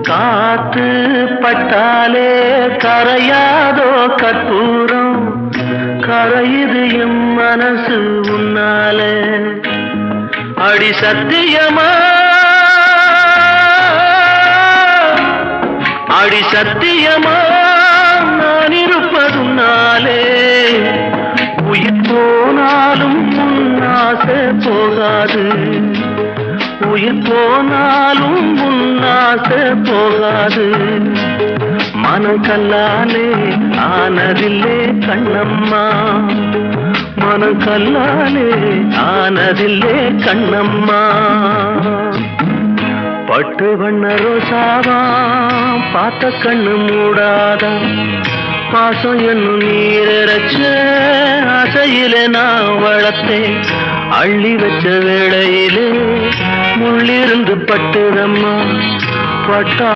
காத்து பட்டாலே கரையாதோ கற்பூரம், கரையுது எம் மனசு உன்னாலே. அடி சத்தியமா, அடி சத்தியமா நான் இருப்பதுனாலே, உயிர் போனாலும் உன்னாசை போகாது, உயிர் போனாலும் உன்னாசை போகாது. மனம் கல்லாலே ஆனதில்லே கண்ணம்மா, மனம் கல்லாலே ஆனதில்லே கண்ணம்மா. பட்டு வண்ண ரோசாவா பார்த்த கண்ணு மூடாதா, பாசம் என்னும் நீரச்ச ஆசையிலே நான் வளர்த்தேன். அள்ளி வச்ச வேளையிலே முள்ளிருந்து பட்டுதம்மா பட்டா